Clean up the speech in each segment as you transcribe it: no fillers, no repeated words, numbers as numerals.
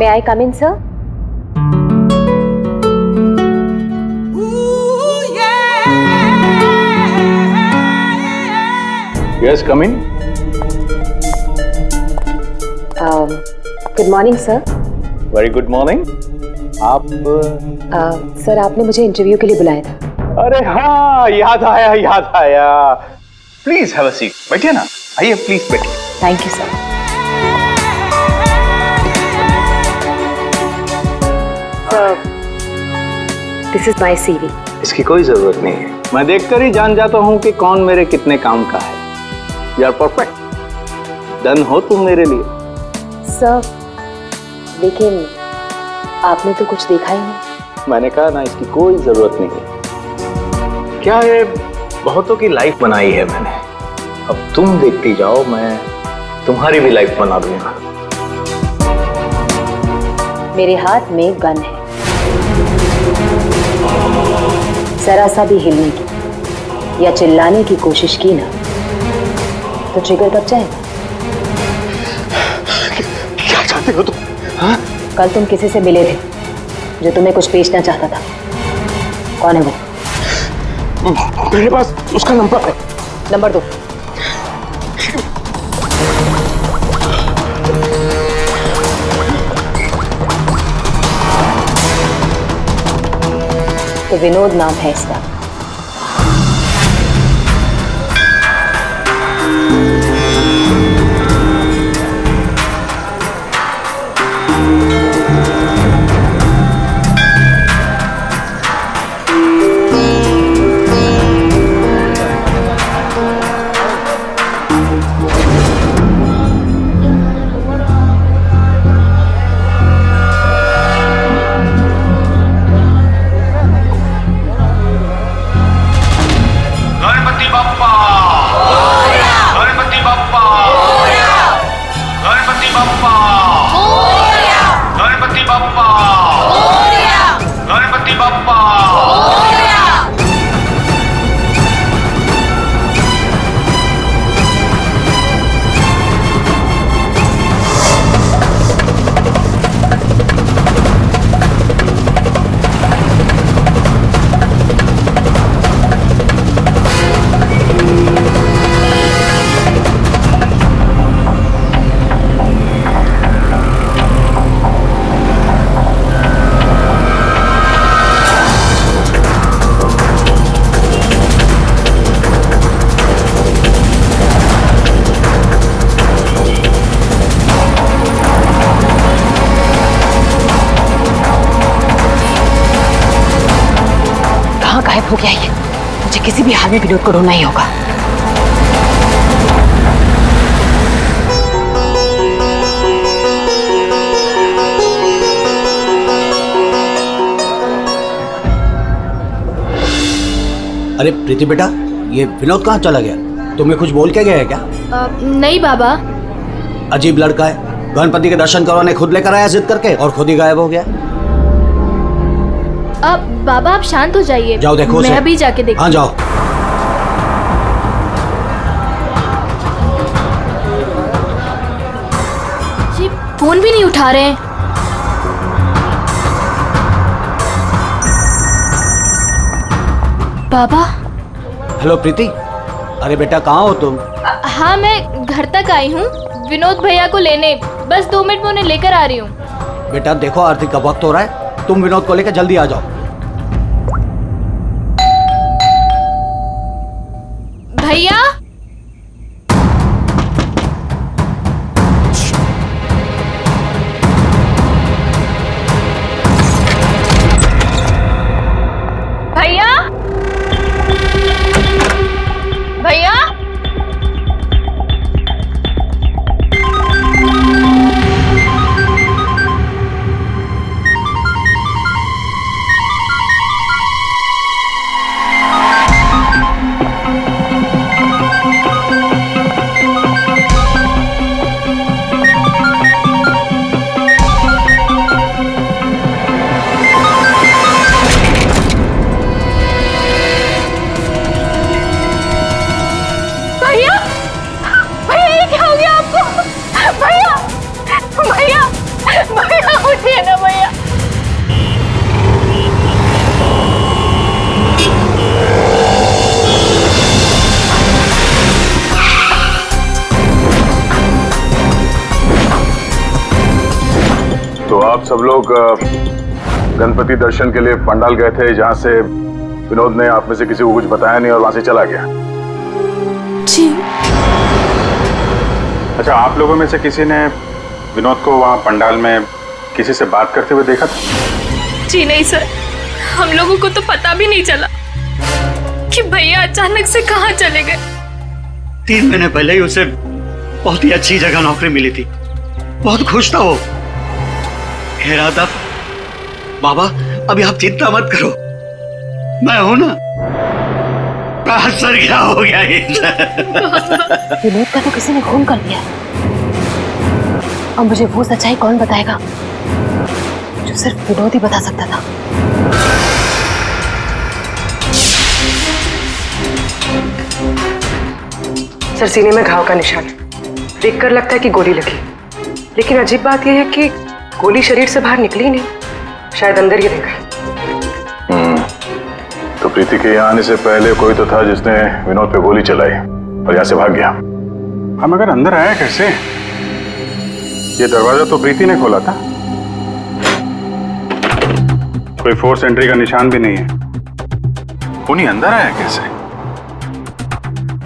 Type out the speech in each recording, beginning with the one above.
May I come in, sir? Yes, come in. Good morning, sir. Very good morning. आप sir आपने मुझे interview के लिए बुलाया था। अरे हाँ, याद आया। Please have a seat. बैठिए ना, आइए प्लीज बैठिए। Thank you sir. This is my CV। इसकी कोई जरूरत नहीं है, मैं देखकर ही जान जाता हूँ कि कौन मेरे कितने काम का है। यू आर परफेक्ट, डन हो तुम मेरे लिए। सर लेकिन आपने तो कुछ देखा ही नहीं। मैंने कहा ना, इसकी कोई जरूरत नहीं है। क्या है, बहुतों की लाइफ बनाई है मैंने, अब तुम देखती जाओ, मैं तुम्हारी भी लाइफ बना दूंगा। मेरे हाथ में गन है, जरा सा भी हिलने की या चिल्लाने की कोशिश की ना तो ट्रिगर दब जाएगा। क्या चाहते हो तुम? हाँ? कल तुम किसी से मिले थे जो तुम्हें कुछ बेचना चाहता था, कौन है वो? मेरे पास उसका नंबर है। नंबर दो। तो विनोद नाम है इसका। गायब हो गया ये, मुझे किसी भी हाल में विनोद को ढूंढना ही होगा। अरे प्रीति बेटा, ये विनोद कहाँ चला गया? तुम्हें कुछ बोल के गया है क्या? नहीं बाबा। अजीब लड़का है, गणपति के दर्शन करवाने खुद लेकर आया जिद करके और खुद ही गायब हो गया। अब बाबा आप शांत हो जाइए। जाओ देखो, मैं अभी जाके देखती हूँ। हाँ जाओ। जी फोन भी नहीं उठा रहे हैं। बाबा। हेलो प्रीति, अरे बेटा कहाँ हो तुम? हाँ मैं घर तक आई हूँ विनोद भैया को लेने, बस 2 मिनट में उन्हें लेकर आ रही हूँ। बेटा देखो आरती का वक्त हो रहा है, तुम विनोद को लेकर जल्दी आ जाओ। भैया। भैया। भैया। आप सब लोग गणपति दर्शन के लिए पंडाल गए थे, जहां से विनोद ने आप में से किसी को कुछ बताया नहीं और वहां से चला गया। जी। अच्छा, आप लोगों में से किसी ने विनोद को वहां पंडाल में किसी से बात करते हुए देखा था? जी नहीं सर, हम लोगों को तो पता भी नहीं चला कि भैया अचानक से कहाँ चले गए। 3 महीने पहले ही उसे बहुत ही अच्छी जगह नौकरी मिली थी, बहुत खुश था वो। कह रहा था बाबा अभी आप चिंता मत करो, मैं हूं ना। सर क्या हो गया विनोद का तो किसी ने खून कर दिया। अब मुझे वो सच्चाई कौन बताएगा जो सिर्फ विनोद ही बता सकता था। सर, सीने में घाव का निशान देखकर लगता है कि गोली लगी, लेकिन अजीब बात यह है कि गोली शरीर से बाहर निकली नहीं, शायद अंदर ही रह गई। तो प्रीति के यहाँ आने से पहले कोई तो था जिसने विनोद पे गोली चलाई और यहाँ से भाग गया। हम अगर अंदर आया कैसे? ये दरवाजा तो प्रीति ने खोला था, कोई फोर्स एंट्री का निशान भी नहीं है। उन्हीं अंदर आया कैसे?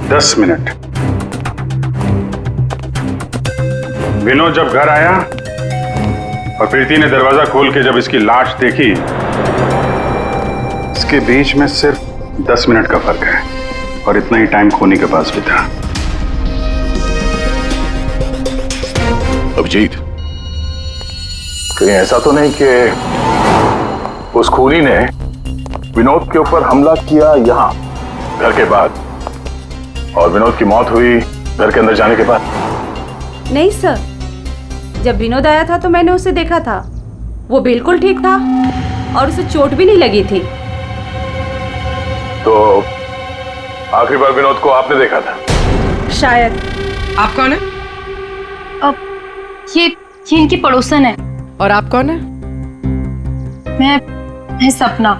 10 मिनट। विनोद जब घर आया और प्रीति ने दरवाजा खोल के जब इसकी लाश देखी, इसके बीच में सिर्फ 10 मिनट का फर्क है और इतना ही टाइम खूनी के पास भी था। अभिजीत, कहीं ऐसा तो नहीं कि उस खूनी ने विनोद के ऊपर हमला किया यहाँ घर के बाद और विनोद की मौत हुई घर के अंदर जाने के बाद? नहीं सर, जब विनोद आया था तो मैंने उसे देखा था, वो बिल्कुल ठीक था और उसे चोट भी नहीं लगी थी। तो आखिरी बार विनोद को आपने देखा था? शायद। आप कौन है? अब ये इनकी पड़ोसन है। और आप कौन है? मैं सपना,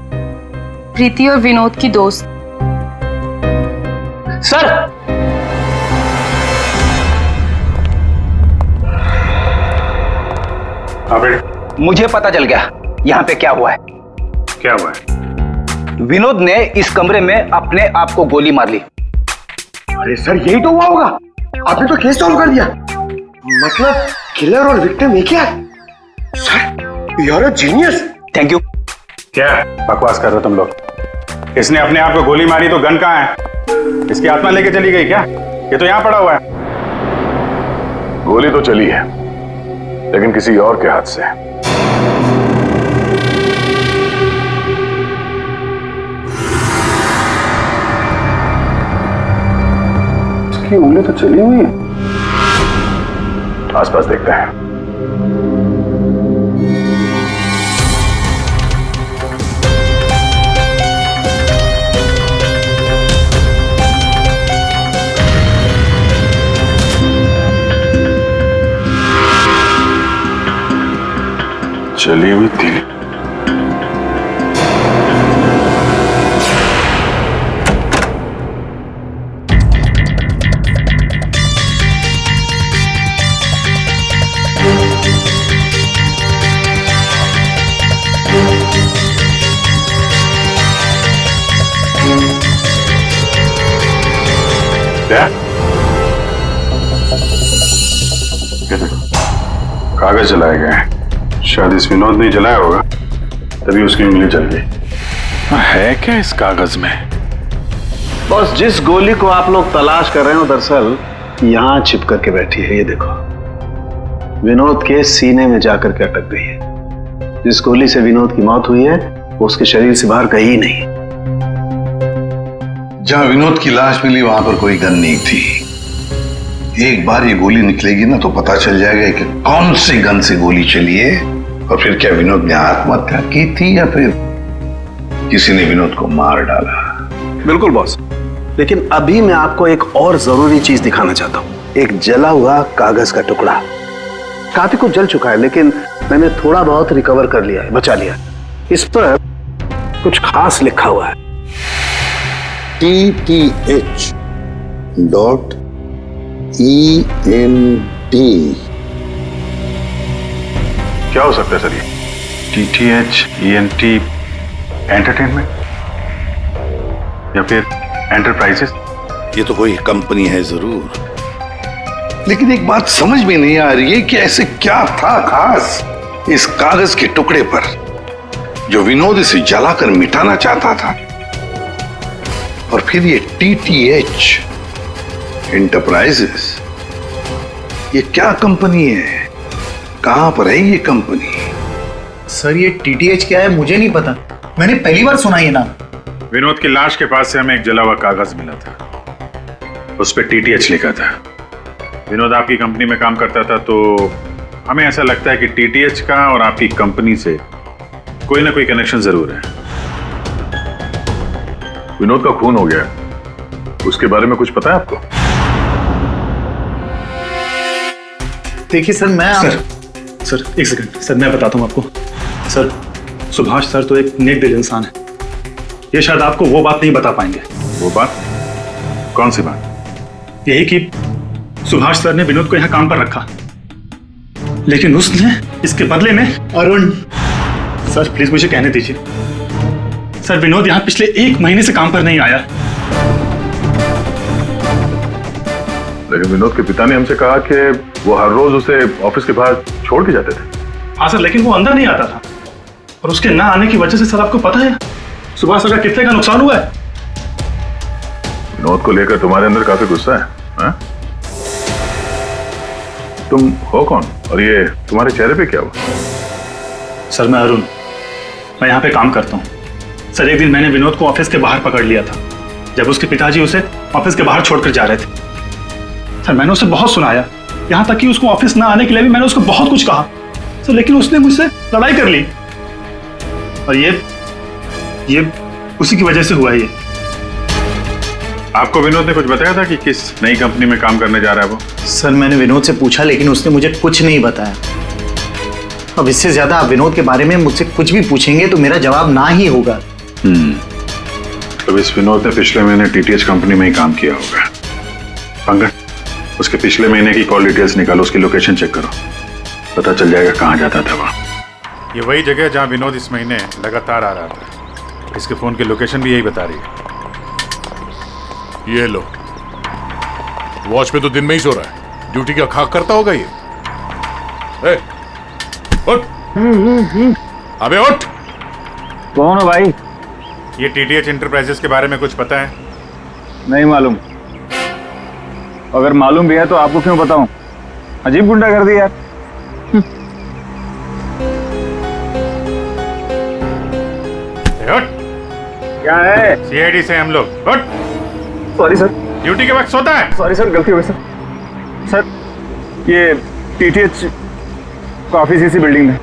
प्रीति और विनोद की दोस्त। सर मुझे पता चल गया यहाँ पे क्या हुआ है। क्या हुआ है? विनोद ने इस कमरे में अपने आप को गोली मार ली। अरे सर, यही तो हुआ होगा। आपने तो केस सॉल्व कर दिया। मतलब किलर और विक्टिम एक ही है। Sir, you are a genius. Thank you. क्या बकवास कर रहे हो तुम लोग? इसने अपने आप को गोली मारी तो गन कहाँ है? इसकी आत्मा लेके चली गई क्या? ये तो यहाँ पड़ा हुआ है। गोली तो चली है, लेकिन किसी और के हाथ से। इसकी उंगली तो चली हुई है। आसपास देखते हैं। चली हुई थी। क्या? कागज जलाए गए हैं। शायद इस विनोद ने जलाया होगा, तभी उसकी उंगली जल गई। है क्या इस कागज में? बॉस, जिस गोली को आप लोग तलाश कर रहे हो दरअसल यहाँ छिप करके बैठी है। ये देखो, विनोद के सीने में जाकर के अटक गई है। जिस गोली से विनोद की मौत हुई है वो उसके शरीर से बाहर कहीं नहीं। जहां विनोद की लाश मिली वहां पर कोई गन नहीं थी। एक बार ये गोली निकलेगी ना तो पता चल जाएगा कि कौन सी गन से गोली चली है और फिर क्या विनोद ने आत्महत्या की थी या फिर किसी ने विनोद को मार डाला। बिल्कुल बॉस, लेकिन अभी मैं आपको एक और जरूरी चीज दिखाना चाहता हूँ। एक जला हुआ कागज का टुकड़ा। काफी कुछ जल चुका है लेकिन मैंने थोड़ा बहुत रिकवर कर लिया है, बचा लिया। इस पर कुछ खास लिखा हुआ है। TTH.END। क्या हो सकता है सर ये? TTH ENT एंटरटेनमेंट या फिर एंटरप्राइजेस? ये तो कोई कंपनी है जरूर, लेकिन एक बात समझ में नहीं आ रही है कि ऐसे क्या था खास इस कागज के टुकड़े पर जो विनोद इसे जलाकर मिटाना चाहता था। और फिर ये TTH एंटरप्राइजेस, ये क्या कंपनी है? कहां पर है ये कंपनी? सर ये TTH क्या है मुझे नहीं पता, मैंने पहली बार सुना ये नाम। विनोद की लाश के पास से हमें एक जला हुआ कागज मिला था, उस पर TTH लिखा था। विनोद आपकी कंपनी में काम करता था, तो हमें ऐसा लगता है कि TTH का और आपकी कंपनी से कोई ना कोई कनेक्शन जरूर है। विनोद का खून हो गया, उसके बारे में कुछ पता है आपको? देखिए सर सर एक सेकंड सर, मैं बताता हूँ आपको। सर सुभाष सर तो एक नेक दिल इंसान है, ये शायद आपको वो बात नहीं बता पाएंगे। वो बात? कौन सी बात? यही कि सुभाष सर ने विनोद को यहाँ काम पर रखा, लेकिन उसने इसके बदले में अरुण। सर प्लीज मुझे कहने दीजिए। सर विनोद यहाँ पिछले 1 महीने से काम पर नहीं आया। लेकिन विनोद के पिता ने हमसे कहा कि वो हर रोज उसे ऑफिस के बाहर छोड़ के जाते थे। हाँ सर, लेकिन वो अंदर नहीं आता था, और उसके ना आने की वजह से सर आपको पता है सुभाष सर का कितने का नुकसान हुआ है। विनोद को लेकर तुम्हारे अंदर काफी गुस्सा है, हाँ? तुम हो कौन और ये तुम्हारे चेहरे पे क्या हुआ? सर मैं अरुण, मैं यहाँ पे काम करता हूँ। सर एक दिन मैंने विनोद को ऑफिस के बाहर पकड़ लिया था, जब उसके पिताजी उसे ऑफिस के बाहर छोड़कर जा रहे थे। सर मैंने उसे बहुत सुनाया, यहाँ तक कि उसको ऑफिस ना आने के लिए भी मैंने उसको बहुत कुछ कहा सर, लेकिन उसने मुझसे लड़ाई कर ली, और ये उसी की वजह से हुआ है ये। आपको विनोद ने कुछ बताया था कि किस नई कंपनी में काम करने जा रहा है वो? सर मैंने विनोद से पूछा, लेकिन उसने मुझे कुछ नहीं बताया। अब इससे ज्यादा आप विनोद के बारे में मुझसे कुछ भी पूछेंगे तो मेरा जवाब ना ही होगा। तो इस विनोद ने पिछले महीने TTH कंपनी में ही काम किया होगा। पंकज, उसके पिछले महीने की कॉल डिटेल्स निकालो, उसकी लोकेशन चेक करो, पता चल जाएगा कहाँ जाता था वहाँ। ये वही जगह जहाँ विनोद इस महीने लगातार आ रहा था। इसके फोन की लोकेशन भी यही बता रही है। ये लो, वॉच पे तो दिन में ही सो रहा है, ड्यूटी का खाक करता होगा ये। ए, उठ, अबे उठ। कौन हो भाई? ये TTH एंटरप्राइजेस के बारे में कुछ पता है? नहीं मालूम। अगर मालूम भी है तो आपको क्यों बताऊं? अजीब गुंडा कर दी यार। क्या है? CID से हम लोग। उठ। Sorry sir. ड्यूटी के वक्त सोता है? सॉरी सर, गलती हो गई सर। सर ये TTH का ऑफिस इसी बिल्डिंग में।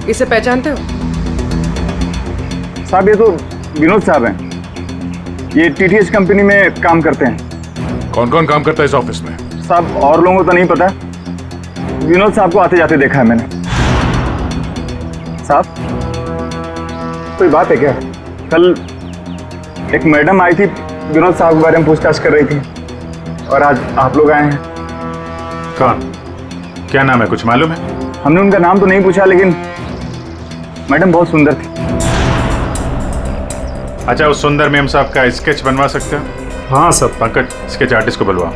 इसे पहचानते हो? साहब ये तो विनोद साहब हैं, ये TTH कंपनी में काम करते हैं। कौन कौन काम करता है इस ऑफिस में? साहब और लोगों को तो नहीं पता, विनोद साहब को आते जाते देखा है मैंने। साहब कोई बात है क्या? कल एक मैडम आई थी, विनोद साहब के बारे में पूछताछ कर रही थी, और आज आप लोग आए हैं। कौन? क्या नाम है, कुछ मालूम है? हमने उनका नाम तो नहीं पूछा, लेकिन मैडम बहुत सुंदर थी। अच्छा, उस सुंदर मैम साहब का स्केच बनवा सकते हो? हाँ सर। पंकज, स्केच आर्टिस्ट को बुलवाओ।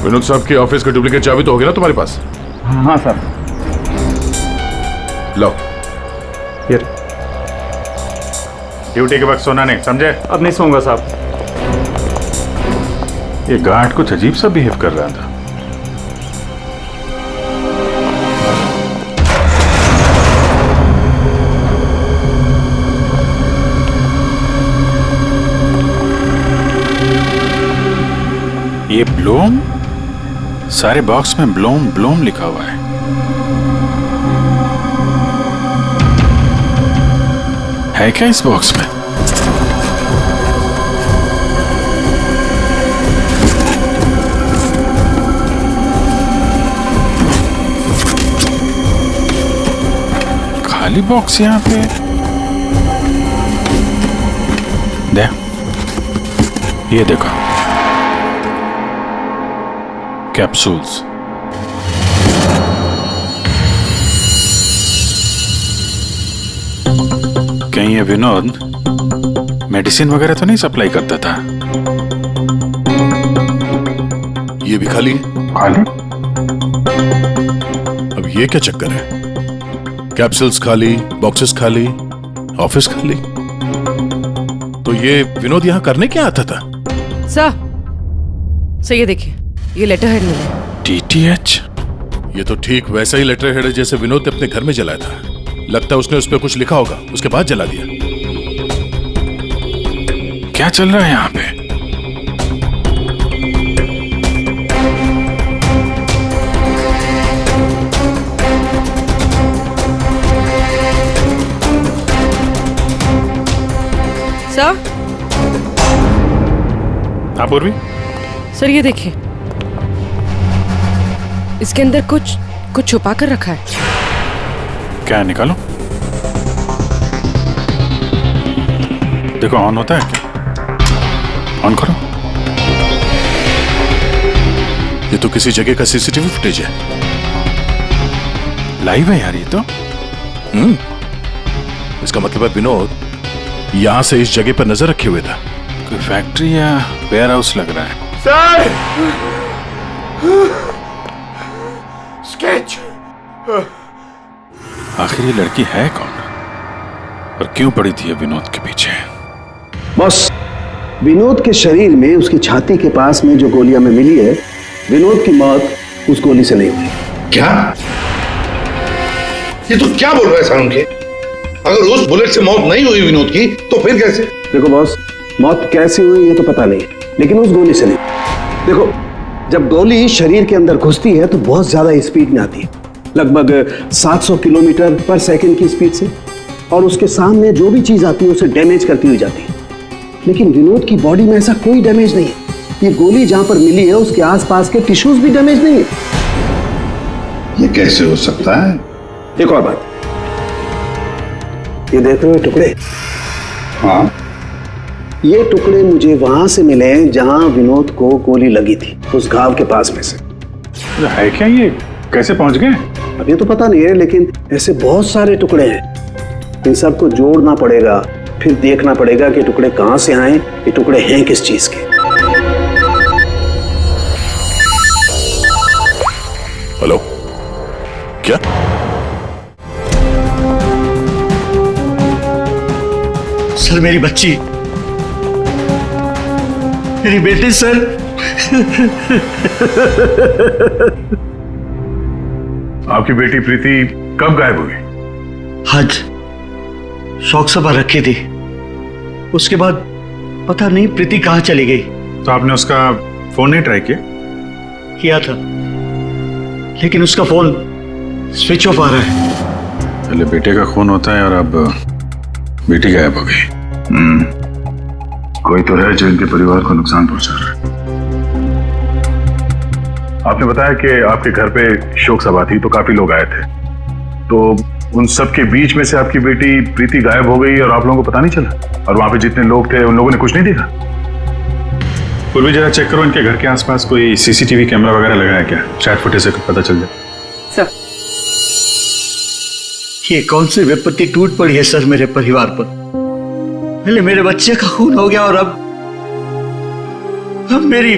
विनोद साहब की ऑफिस का डुप्लीकेट चाबी तो होगी ना तुम्हारे पास? हाँ सर। लो ये ड्यूटी के वक्त सोना नहीं, समझे? अब नहीं सोऊंगा साहब। ये गार्ड कुछ अजीब सा बिहेव कर रहा था। ये ब्लूम, सारे बॉक्स में ब्लूम ब्लूम लिखा हुआ है। है क्या इस बॉक्स में? खाली बॉक्स यहाँ पे। दे, ये देखो, कैप्सूल्स। कहीं ये विनोद मेडिसिन वगैरह तो नहीं सप्लाई करता था? ये भी खाली है। खाली? अब ये क्या चक्कर है? कैप्सूल्स खाली, बॉक्सेस खाली, ऑफिस खाली। तो ये विनोद यहाँ करने क्या आता था? सर ये देखिए, ये लेटर हेड मिला। DTH? ये तो ठीक वैसा ही लेटर हेड है जैसे विनोद ने अपने घर में जलाया था। लगता है उसने उस पर कुछ लिखा होगा, उसके बाद जला दिया। क्या चल रहा है यहाँ पे? सर? हाँ पूर्वी? सर ये देखिए, इसके अंदर कुछ छुपा कर रखा है। क्या है, निकालो। देखो ऑन होता है क्या? ऑन करो। ये तो किसी जगह का CCTV फुटेज है। लाइव है यार ये तो। इसका मतलब है विनोद यहां से इस जगह पर नजर रखे हुए था। कोई फैक्ट्री या वेयर हाउस लग रहा है। सर! स्केच! आखिर ये लड़की है कौन और क्यों पड़ी थी विनोद के पीछे? बस विनोद के शरीर में, उसकी छाती के पास में जो गोलियां में मिली है, विनोद की मौत उस गोली से नहीं हुई। क्या? ये तो क्या बोल रहा है सारुण के? अगर उस बुलेट से मौत नहीं हुई विनोद की तो फिर कैसे? देखो बॉस, मौत कैसे हुई ये तो पता नहीं, लेकिन उस गोली से नहीं। देखो, जब गोली शरीर के अंदर घुसती है तो बहुत ज्यादा स्पीड में आती है, लगभग 700 किलोमीटर पर सेकंड की स्पीड से, और उसके सामने जो भी चीज आती है उसे डैमेज करती हुई जाती है। लेकिन विनोद की बॉडी में ऐसा कोई डैमेज नहीं है। ये गोली जहां पर मिली है उसके आसपास के टिश्यूज भी डैमेज नहीं है। ये कैसे हो सकता है? एक और बात, ये देख रहे हो टुकड़े? हाँ, ये टुकड़े मुझे वहां से मिले जहां विनोद को गोली लगी थी, उस घाव के पास में से। है क्या ये? कैसे पहुंच गए? अब ये तो पता नहीं है, लेकिन ऐसे बहुत सारे टुकड़े हैं। इन सबको जोड़ना पड़ेगा, फिर देखना पड़ेगा कि टुकड़े कहां से आए, ये टुकड़े हैं किस चीज के। हेलो, क्या? सर मेरी बच्ची, मेरी बेटी सर। आपकी बेटी प्रीति कब गायब हुई? आज शौक सभा रखी थी, उसके बाद पता नहीं प्रीति कहां चली गई। तो आपने उसका फोन नहीं ट्राई किया? किया था, लेकिन उसका फोन स्विच ऑफ आ रहा है। पहले बेटे का खून होता है और अब बेटी गायब हो गई। कोई तो है जो इनके परिवार को नुकसान पहुंचा रहा है। आपने बताया कि आपके घर पे शोक सभा थी तो काफी लोग आए थे, तो उन सब के बीच में से आपकी बेटी प्रीति गायब हो गई और आप लोगों को पता नहीं चला? और वहां पे जितने लोग थे उन लोगों ने कुछ नहीं देखा? पूर्वी जरा चेक करो इनके घर के आसपास कोई CCTV कैमरा वगैरह लगा है क्या? चैट फुटेज से पता चल जाए। सर, ये कौन सी विपत्ति टूट पड़ी है सर मेरे परिवार पर। पहले मेरे बच्चे का खून हो गया और अब मेरी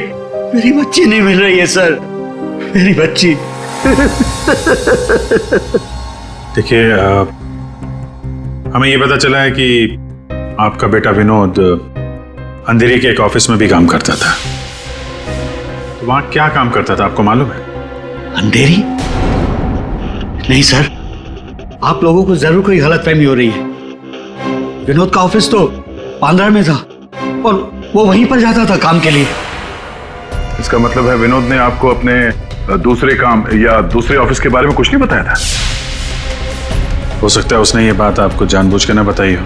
बच्ची नहीं मिल रही है सर, मेरी बच्ची। देखिए, हमें ये पता चला है कि आपका बेटा विनोद अंधेरी के एक ऑफिस में भी काम करता था। तो वहां क्या काम करता था आपको मालूम है? अंधेरी? नहीं सर, आप लोगों को जरूर कोई गलतफहमी हो रही है। विनोद का ऑफिस तो बांद्रा में था और वो वहीं पर जाता था काम के लिए। इसका मतलब है विनोद ने आपको अपने दूसरे काम या दूसरे ऑफिस के बारे में कुछ नहीं बताया था? हो सकता है उसने ये बात आपको जानबूझ के ना बताई हो,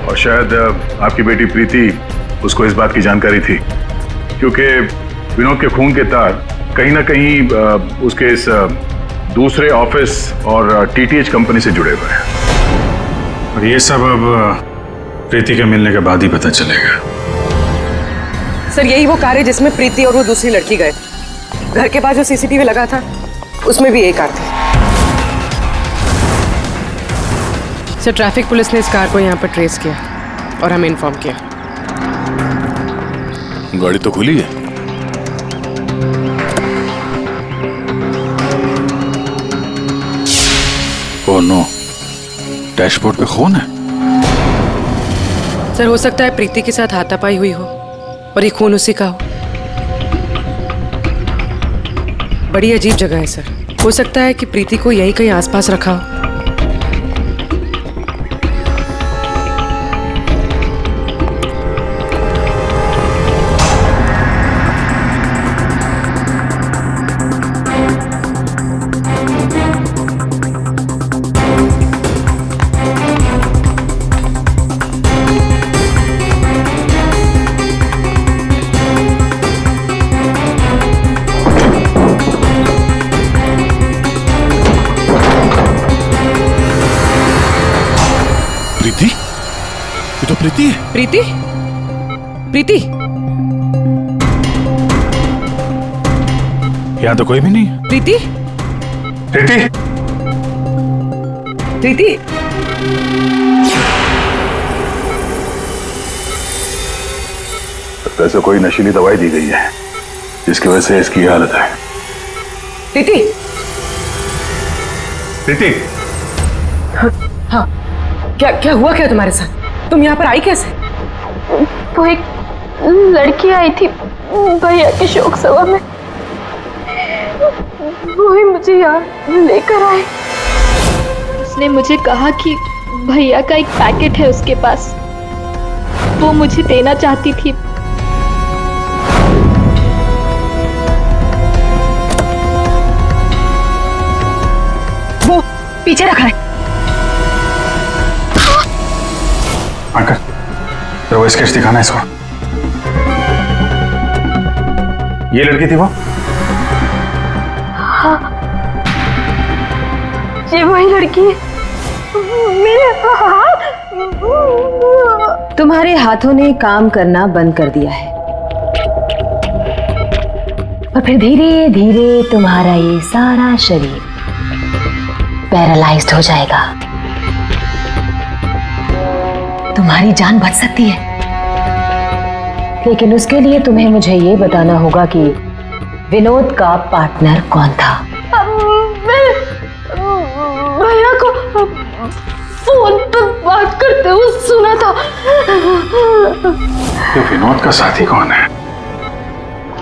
और शायद आपकी बेटी प्रीति उसको इस बात की जानकारी थी, क्योंकि विनोद के खून के तार कहीं ना कहीं उसके इस दूसरे ऑफिस और TTH कंपनी से जुड़े हुए हैं। और ये सब अब प्रीति के मिलने के बाद ही पता चलेगा। सर यही वो कार है जिसमें प्रीति और वो दूसरी लड़की गए। घर के पास जो CCTV लगा था उसमें भी एक कार थी। सर ट्रैफिक पुलिस ने इस कार को यहाँ पर ट्रेस किया और हमें इन्फॉर्म किया। गाड़ी तो खुली है। ओह नो, डैशबोर्ड पे खून है। सर हो सकता है प्रीति के साथ हाथापाई हुई हो और ये खून उसी का हो। बड़ी अजीब जगह है सर, हो सकता है कि प्रीति को यहीं कहीं आसपास रखा हो। प्रीति? प्रीति? प्रीति? यहाँ तो कोई भी नहीं। प्रीति? प्रीति? प्रीति? वैसे कोई नशीली दवाई दी गई है जिसकी वजह से इसकी हालत है। प्रीति? प्रीति? हाँ, क्या हुआ क्या तुम्हारे साथ? तुम यहाँ पर आई कैसे? वो एक लड़की आई थी भैया के शोक सभा में, वो ही मुझे यहाँ लेकर आई। उसने मुझे कहा कि भैया का एक पैकेट है उसके पास, वो मुझे देना चाहती थी। वो पीछे रखा है। अंकल, जरा वो स्केच दिखाना इसको। ये लड़की थी वो? हाँ, ये वही लड़की है। मेरे हाथ। तुम्हारे हाथों ने काम करना बंद कर दिया है और फिर धीरे धीरे तुम्हारा ये सारा शरीर पैरालाइज्ड हो जाएगा। तुम्हारी जान बच सकती है, लेकिन उसके लिए तुम्हें मुझे ये बताना होगा कि विनोद का पार्टनर कौन था। भैया को फोन पर बात करते हुए सुना था। ये विनोद का साथी कौन है?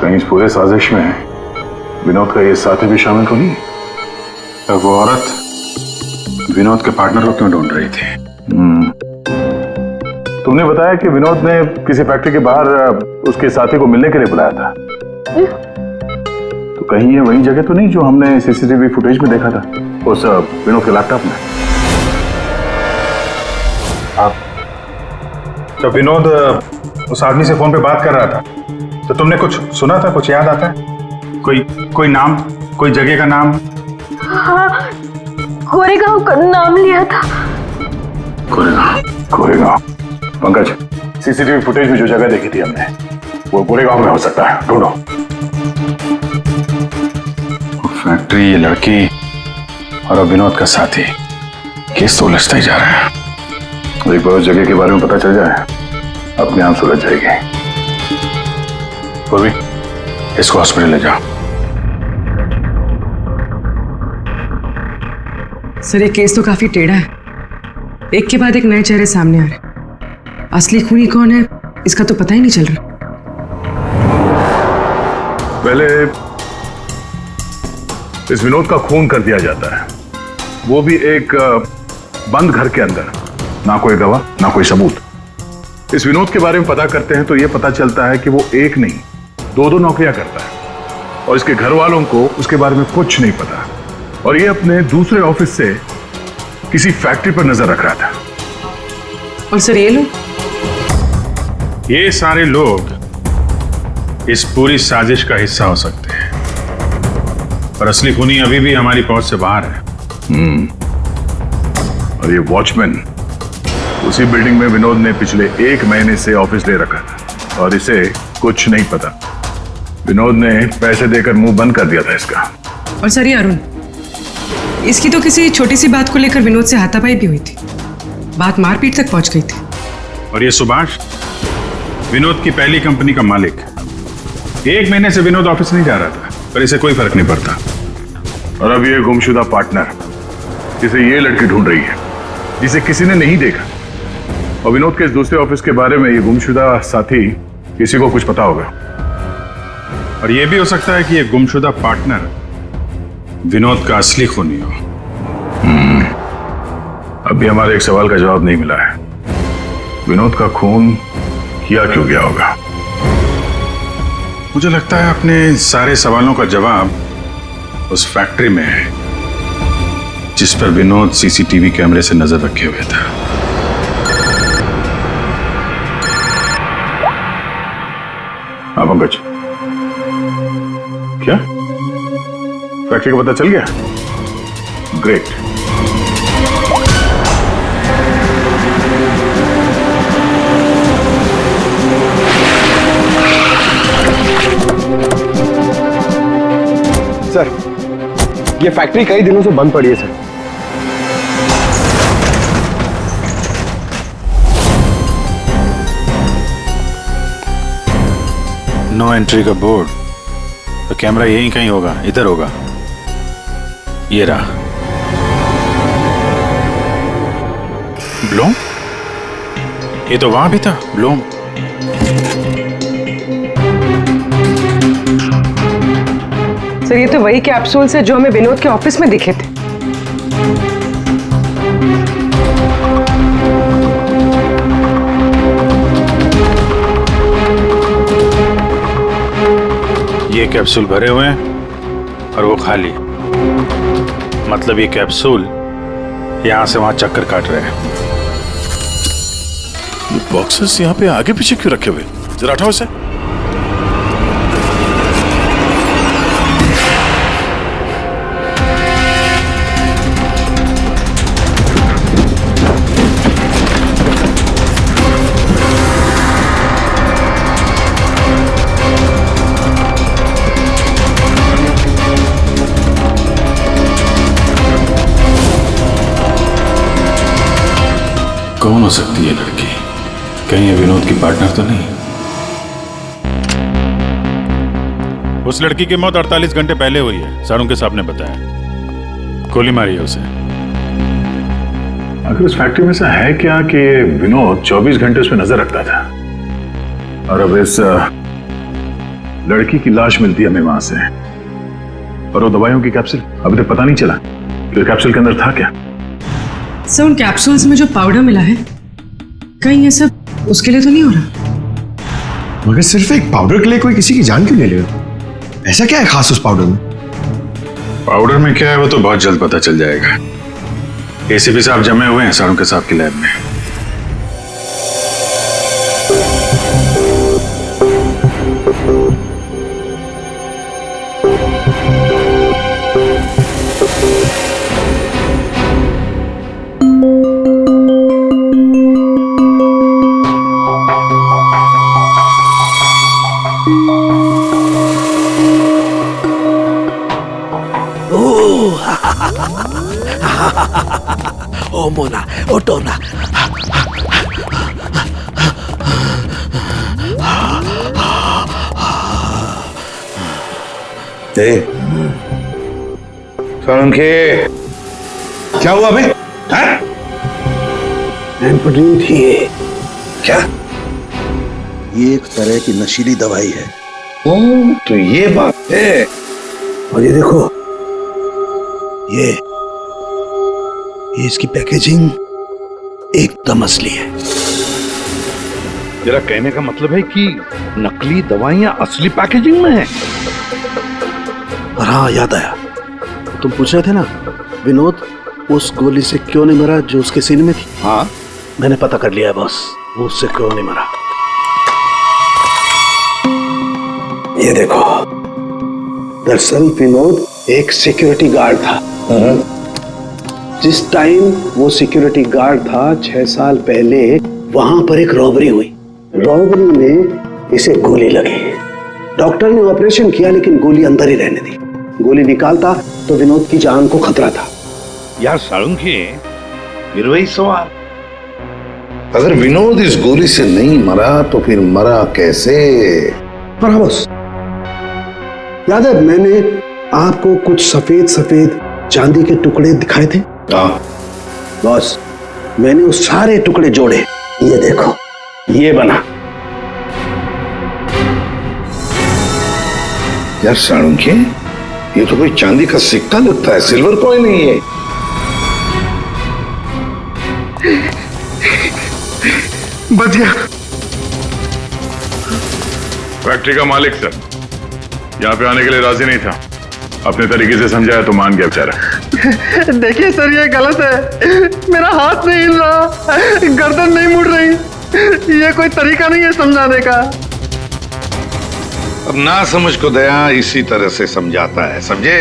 कहीं इस पूरे साजिश में विनोद का ये साथी भी शामिल तो नहीं? तो वो औरत विनोद के पार्टनर को क्यों ढूंढ रही थी? तुमने बताया कि विनोद ने किसी फैक्ट्री के बाहर उसके साथी को मिलने के लिए बुलाया था, तो कहीं ये वही जगह तो नहीं जो हमने सीसीटीवी फुटेज में देखा था उस विनोद के लैपटॉप में? तो विनोद उस आदमी से फोन पे बात कर रहा था, तो तुमने कुछ सुना था? कुछ याद आता है? कोई नाम, कोई जगह का नाम? हाँ, कोरेगांव का नाम लिया था। कोरेगांव। पंकज, सीसीटीवी फुटेज में जो जगह देखी थी हमने वो कोरेगांव में हो सकता है, ढूंढो। फैक्ट्री, ये लड़की और अब विनोद का साथी, केस तो उलझता ही जा रहा है। एक बार उस जगह के बारे में पता चल जाए, अपने आप सुलझ जाएगी। पूर्वी, इसको हॉस्पिटल ले जाओ। सर ये केस तो काफी टेढ़ा है, एक के बाद एक नए चेहरे सामने आ रहे। असली खूनी कौन है इसका तो पता ही नहीं चल रहा। पहले इस विनोद का खून कर दिया जाता है, वो भी एक बंद घर के अंदर, ना कोई गवाह ना कोई सबूत। इस विनोद के बारे में पता करते हैं तो यह पता चलता है कि वो एक नहीं दो नौकरियां करता है और इसके घर वालों को उसके बारे में कुछ नहीं पता, और ये अपने दूसरे ऑफिस से किसी फैक्ट्री पर नजर रख रहा था। और सर ये लोग? ये सारे लोग इस पूरी साजिश का हिस्सा हो सकते हैं, पर असली खूनी अभी भी हमारी पहुंच से बाहर है। और ये वॉचमैन उसी बिल्डिंग में विनोद ने पिछले 1 महीने से ऑफिस ले रखा था और इसे कुछ नहीं पता। विनोद ने पैसे देकर मुंह बंद कर दिया था इसका। और सर ये अरुण, इसकी तो किसी छोटी सी बात को लेकर विनोद से हाथापाई भी हुई थी। बात मारपीट तक पहुंच गई थी। और ये सुभाष विनोद की पहली कंपनी का मालिक। 1 महीने से विनोद ऑफिस नहीं जा रहा था, पर इसे कोई फर्क नहीं पड़ता। और अब ये गुमशुदा पार्टनर जिसे ये लड़की ढूंढ रही है, जिसे किसी ने नहीं देखा, और विनोद के इस दूसरे ऑफिस के बारे में ये गुमशुदा साथी किसी को कुछ पता होगा। और यह भी हो सकता है कि यह गुमशुदा पार्टनर विनोद का असली खूनी हो। अभी हमारे एक सवाल का जवाब नहीं मिला है। विनोद का खून किया क्यों गया होगा? मुझे लगता है अपने सारे सवालों का जवाब उस फैक्ट्री में है जिस पर विनोद सीसीटीवी कैमरे से नजर रखे हुए था। हाँ पंकज, क्या फैक्ट्री का पता चल गया? ग्रेट। सर, ये फैक्ट्री कई दिनों से बंद पड़ी है सर। नो एंट्री का बोर्ड, तो कैमरा यहीं कहीं होगा, इधर होगा। ये रहा। ब्लूम? ये तो वहां भी था, ब्लूम। सर ये तो वही कैप्सूल्स है जो हमें विनोद के ऑफिस में दिखे थे। ये कैप्सूल भरे हुए हैं और वो खाली। मतलब ये कैप्सूल यहां से वहां चक्कर काट रहे हैं। ये बॉक्सेस यहाँ पे आगे पीछे क्यों रखे हुए? जरा हटाओ इसे। कौन हो सकती है लड़की? कहीं ये विनोद की पार्टनर तो नहीं? उस लड़की की मौत 48 घंटे पहले हुई है, सारों के साहब ने बताया। गोली मारी है उसे। आखिर उस फैक्ट्री में से है क्या कि विनोद 24 घंटे उस पर नजर रखता था, और अब इस लड़की की लाश मिलती है हमें वहां से, और वो दवाइयों की कैप्सूल अभी तक पता नहीं चला कि कैप्सूल के अंदर था क्या। सर उन कैप्सूल्स में जो पाउडर मिला है, कहीं ये सब उसके लिए तो नहीं हो रहा? मगर सिर्फ एक पाउडर के लिए कोई किसी की जान क्यों ले ले? ऐसा क्या है खास उस पाउडर में? पाउडर में क्या है वो तो बहुत जल्द पता चल जाएगा। एसीपी साहब जमे हुए हैं सारों के साहब की लैब में। ओ मोना, ओ टोना। सोलंकी, क्या हुआ बे? एम्फेटामिन थी ये। क्या? ये एक तरह की नशीली दवाई है। ओ, तो ये बात है। और ये देखो, ये इसकी पैकेजिंग एकदम असली है। तेरा कहने का मतलब है कि नकली दवाइयां असली पैकेजिंग में हैं? और हाँ, याद आया, तुम पूछ रहे थे ना विनोद उस गोली से क्यों नहीं मरा जो उसके सीने में थी। हाँ, मैंने पता कर लिया है बॉस, वो उससे क्यों नहीं मरा। ये देखो, दरअसल विनोद एक सिक्योरिटी गार्ड था। जिस टाइम वो सिक्योरिटी गार्ड था 6 साल पहले वहां पर एक रॉबरी हुई। रॉबरी में इसे गोली लगी। डॉक्टर ने ऑपरेशन किया लेकिन गोली अंदर ही रहने दी। गोली निकालता तो विनोद की जान को खतरा था। यार सालुंकी, फिर वही सवाल, अगर विनोद इस गोली से नहीं मरा तो फिर मरा कैसे? पर हाँ बॉस, याद है मैंने आपको कुछ सफेद सफेद चांदी के टुकड़े दिखाए थे? हाँ बॉस, मैंने वो सारे टुकड़े जोड़े, ये देखो ये बना। यार साणुंखे, ये तो कोई चांदी का सिक्का लगता है, सिल्वर कॉइन नहीं है। बच गया। फैक्ट्री का मालिक सर यहाँ पे आने के लिए राजी नहीं था। अपने तरीके से समझाया तो मान गया बेचारा। देखिए सर, ये गलत है। मेरा हाथ नहीं हिल रहा, गर्दन नहीं मुड़ रही। ये कोई तरीका नहीं है समझाने का। अब ना समझ को दया इसी तरह से समझाता है, समझे?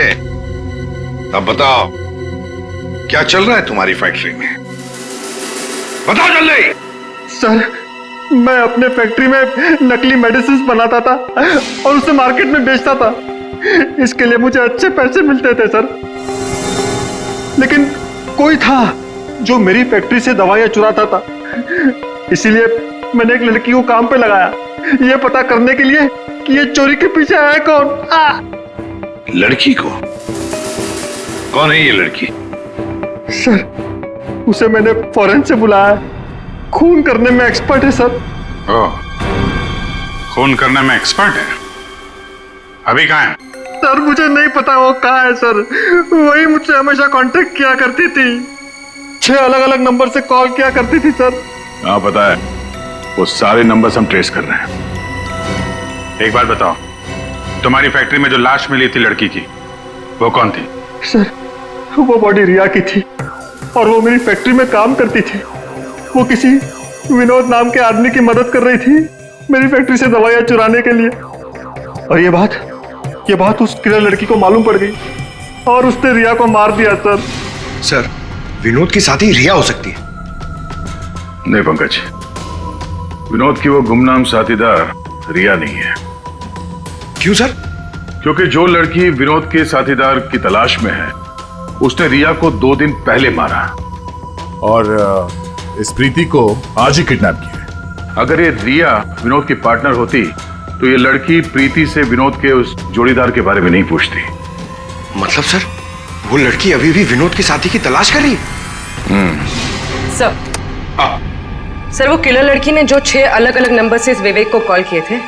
अब बताओ क्या चल रहा है तुम्हारी फैक्ट्री में? बताओ जल्दी। सर, मैं अपने फैक्ट्री में नकली मेडिसिन बनाता था और उसे मार्केट में बेचता था। इसके लिए मुझे अच्छे पैसे मिलते थे सर। लेकिन कोई था जो मेरी फैक्ट्री से दवाइयां चुराता था। इसीलिए मैंने एक लड़की को काम पे लगाया, ये पता करने के लिए कि ये चोरी के पीछे है कौन। लड़की को? कौन है ये लड़की? सर, उसे मैंने फॉरेन से बुलाया। खून करने में एक्सपर्ट है सर। ओह, खून करने में एक्सपर्ट है। अभी कहाँ है? सर, मुझे नहीं पता वो कहाँ है सर। वही मुझसे हमेशा कांटेक्ट किया करती थी, 6 अलग अलग नंबर से कॉल किया करती थी सर। हाँ पता है, वो सारे नंबर्स हम ट्रेस कर रहे हैं। एक बात बताओ, तुम्हारी फैक्ट्री में जो लाश मिली थी लड़की की, वो कौन थी? सर, वो बॉडी रिया की थी और वो मेरी फैक्ट्री में काम करती थी। वो किसी विनोद नाम के आदमी की मदद कर रही थी मेरी फैक्ट्री से दवाइयां चुराने के लिए। और ये बात उस किलर लड़की को मालूम पड़ गई और उसने रिया को मार दिया सर। सर, विनोद की साथी रिया हो सकती है। नहीं पंकज, विनोद की वो गुमनाम साथीदार रिया नहीं है। क्यों सर? क्योंकि जो लड़की विनोद के साथीदार की तलाश में है, उसने रिया को 2 दिन पहले मारा और इस प्रीति को आज ही किडनैप किया। अगर ये रिया विनोद की पार्टनर होती तो ये लड़की प्रीति से विनोद के उस जोड़ीदार के बारे में नहीं पूछती। मतलब सर, वो लड़की अभी भी विनोद के साथी की तलाश कर रही है? सर, वो किलर लड़की ने जो 6 अलग अलग नंबर से इस विवेक को कॉल किए थे,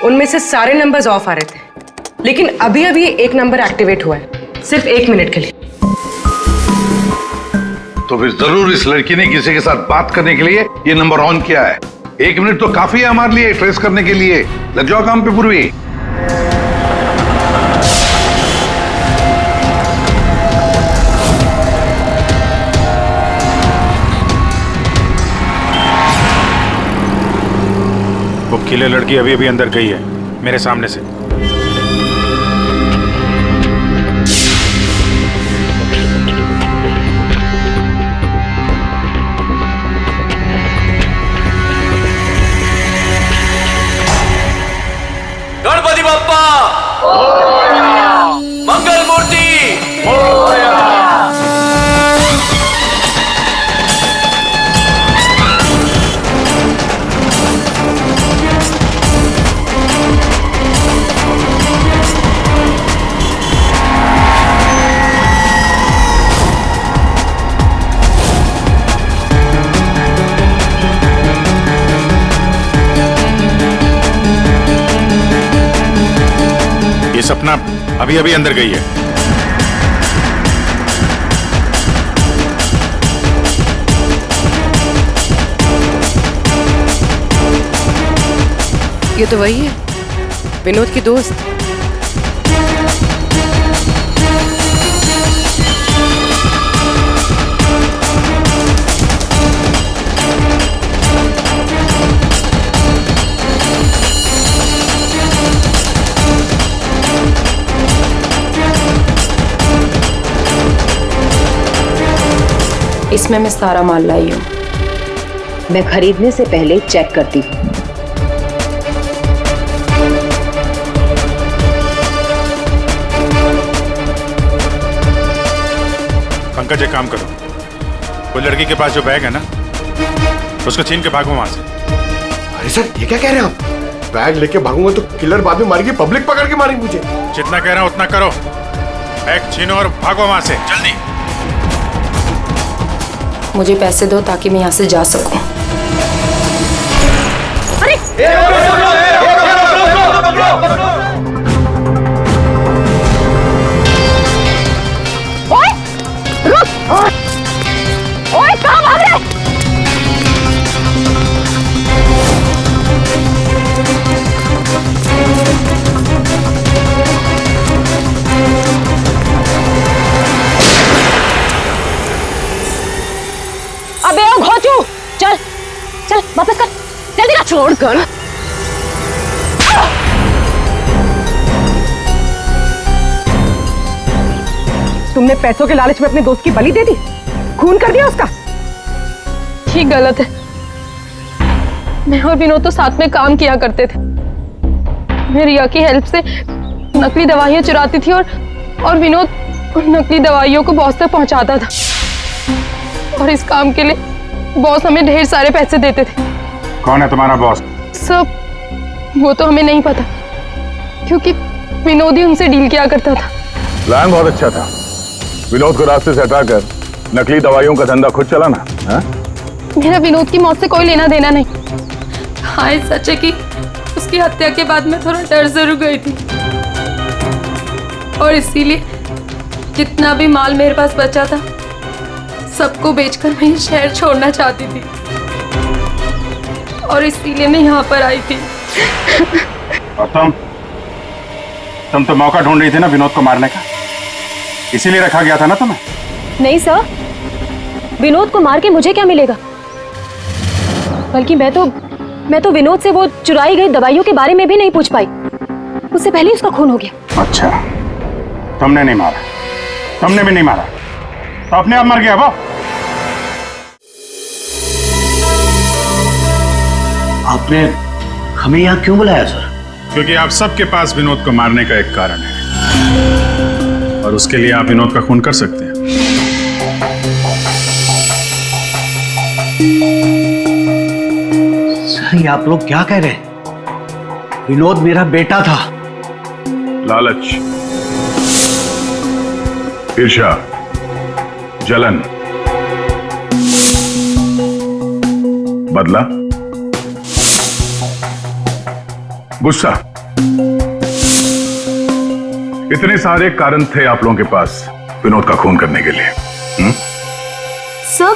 उनमें से सारे नंबर्स ऑफ आ रहे थे। लेकिन अभी अभी एक नंबर एक्टिवेट हुआ है, सिर्फ 1 मिनट के लिए। तो फिर जरूर इस लड़की ने किसी के साथ बात करने के लिए ये नंबर ऑन किया है। 1 मिनट तो काफी है हमारे लिए ट्रेस करने के लिए। लग जाओ काम पे पूर्वी। वो किले लड़की अभी अभी अंदर गई है, मेरे सामने से। गणपति बप्पा मंगल मूर्ति ये सपना अभी अभी अंदर गई है। ये तो वही है, विनोद की दोस्त। इसमें मैं सारा माल लाई हूँ। मैं खरीदने से पहले चेक करती हूँ। पंकज, एक काम करो, वो लड़की के पास जो बैग है ना, उसको छीन के भागो वहां से। अरे सर, ये क्या कह रहे हैं आप? बैग लेके भागूंगा तो किलर बाद में मारेगी, पब्लिक पकड़ के मारेगी मुझे। जितना कह रहा हूं उतना करो। बैग छीनो और भागो वहां से, जल्दी। मुझे पैसे दो ताकि मैं यहाँ से जा सकूं। ओए, रुक! ओए, कहाँ भाग रहे? अबे ओ घोचू, चल चल वापस कर, जल्दी कर। छोड़ कर। तुमने पैसों के लालच में अपने दोस्त की बलि दे दी, खून कर दिया उसका। ये गलत है। मैं और विनोद तो साथ में काम किया करते थे। मैं रिया की हेल्प से नकली दवाइयां चुराती थी और विनोद उन नकली दवाइयों को बॉस तक पहुंचाता था। और इस काम के लिए बॉस हमें ढेर सारे पैसे देते थे। कौन है तुम्हारा बॉस? सब वो तो हमें नहीं पता, क्योंकि विनोद ही उनसे डील किया करता था। प्लान बहुत अच्छा था। विनोद को रास्ते से हटाकर नकली दवाइयों का धंधा खुद चलाना। हाँ? मेरा विनोद की मौत से कोई लेना देना नहीं। हाँ, सच है कि उसकी हत्या के बाद मैं थोड़ा डर जरूर गई थी, और इसीलिए जितना भी माल मेरे पास बचा था सबको बेचकर मैं ये शहर छोड़ना चाहती थी, और इसीलिए मैं यहाँ पर आई थी। और तुम तो मौका ढूंढ रही थी ना विनोद को मारने का, इसीलिए रखा गया था ना तुम्हें? नहीं सर, विनोद को मार के मुझे क्या मिलेगा? बल्कि मैं तो विनोद से वो चुराई गई दवाइयों के बारे में भी नहीं पूछ पाई। उससे पहले उसका खून हो गया। अच्छा, तुमने नहीं मारा, तुमने भी नहीं मारा, तो अपने आप मर गया वो। आपने हमें यहाँ क्यों बुलाया सर? क्योंकि आप सबके पास विनोद को मारने का एक कारण है, और उसके लिए आप विनोद का खून कर सकते हैं। सर, ये आप लोग क्या कह रहे हैं? विनोद मेरा बेटा था। लालच, ईर्ष्या, जलन, बदला, गुस्सा, इतने सारे कारण थे आप लोगों के पास विनोद का खून करने के लिए। सब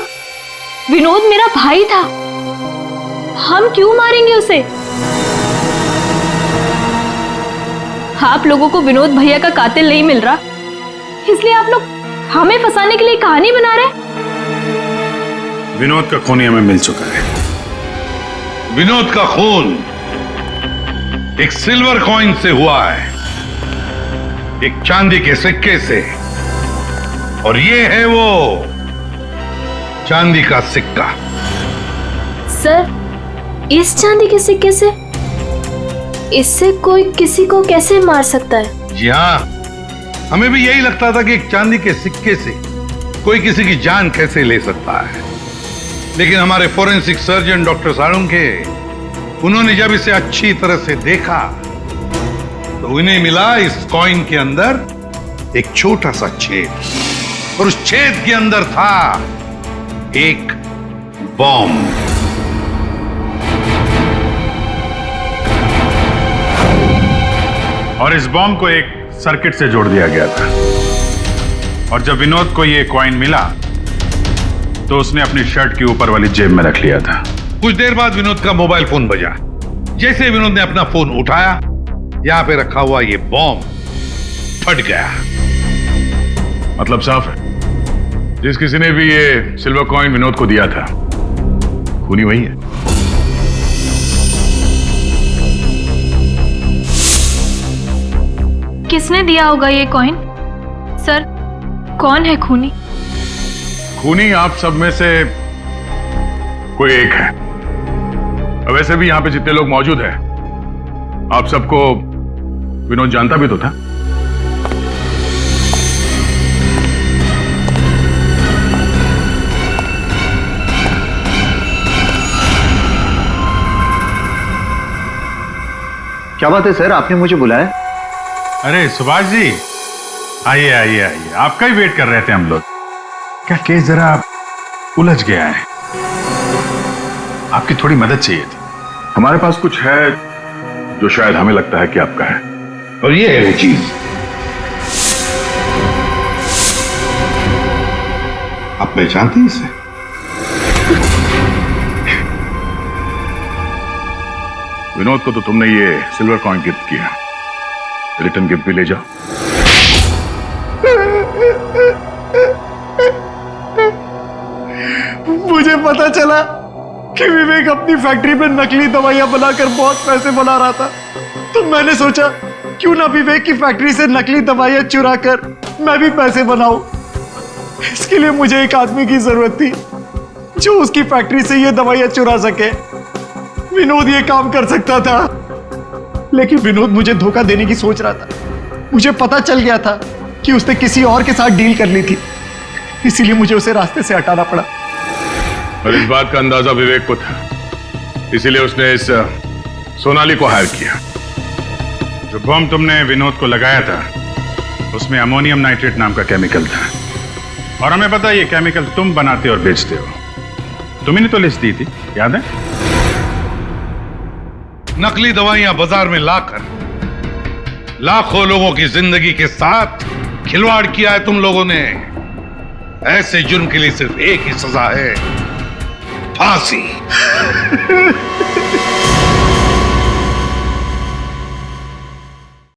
विनोद मेरा भाई था, हम क्यों मारेंगे उसे? आप लोगों को विनोद भैया का कातिल नहीं मिल रहा, इसलिए आप लोग हमें फंसाने के लिए कहानी बना रहे हैं। विनोद का खून हमें मिल चुका है। विनोद का खून एक सिल्वर कॉइन से हुआ है, एक चांदी के सिक्के से, और ये है वो चांदी का सिक्का। सर, इस चांदी के सिक्के से? इससे कोई किसी को कैसे मार सकता है? जी हाँ, हमें भी यही लगता था कि एक चांदी के सिक्के से कोई किसी की जान कैसे ले सकता है, लेकिन हमारे फोरेंसिक सर्जन डॉक्टर साळुंखे, उन्होंने जब इसे अच्छी तरह से देखा तो उन्हें मिला इस कॉइन के अंदर एक छोटा सा छेद, और उस छेद के अंदर था एक बॉम्ब। और इस बॉम्ब को एक सर्किट से जोड़ दिया गया था, और जब विनोद को ये कॉइन मिला तो उसने अपनी शर्ट के ऊपर वाली जेब में रख लिया था। कुछ देर बाद विनोद का मोबाइल फोन बजा। जैसे विनोद ने अपना फोन उठाया, यहां पे रखा हुआ ये बॉम्ब फट गया। मतलब साफ है, जिस किसी ने भी ये सिल्वर कॉइन विनोद को दिया था, खूनी वही है। किसने दिया होगा ये कॉइन? सर, कौन है खूनी? खूनी आप सब में से कोई एक है। वैसे भी यहां पे जितने लोग मौजूद हैं, आप सबको विनोद जानता भी तो था। क्या बात है सर, आपने मुझे बुलाया? अरे सुभाष जी, आइए आइए आइए, आपका ही वेट कर रहे थे हम लोग। क्या केस जरा उलझ गया है, आपकी थोड़ी मदद चाहिए थी। हमारे पास कुछ है जो शायद हमें लगता है कि आपका है, और ये है वो चीज। आप पहचानते हैं इसे? विनोद को तो तुमने ये सिल्वर कॉइन गिफ्ट किया, रिटर्न गिफ्ट भी ले जाओ। मुझे पता चला कि विवेक अपनी फैक्ट्री में नकली दवाइयां बनाकर बहुत पैसे बना रहा था, तो मैंने सोचा क्यों ना विवेक की फैक्ट्री से नकली दवाइयां चुरा कर मैं भी पैसे बनाऊं। इसके लिए मुझे एक आदमी की जरूरत थी जो उसकी फैक्ट्री से ये दवाइयां चुरा सके। विनोद ये काम कर सकता था, लेकिन विनोद मुझे धोखा देने की सोच रहा था। मुझे पता चल गया था कि उसने किसी और के साथ डील कर ली थी, इसीलिए मुझे उसे रास्ते से हटाना पड़ा। और इस बात का अंदाजा विवेक को था, इसीलिए उसने इस सोनाली को हायर किया। जो बम तुमने विनोद को लगाया था उसमें अमोनियम नाइट्रेट नाम का केमिकल था, और हमें पता है ये केमिकल तुम बनाते और बेचते हो। तुम्ही ने तो लिस्ट दी थी, याद है? नकली दवाइयां बाजार में लाकर लाखों लोगों की जिंदगी के साथ खिलवाड़ किया है तुम लोगों ने। ऐसे जुर्म के लिए सिर्फ एक ही सजा है, फांसी।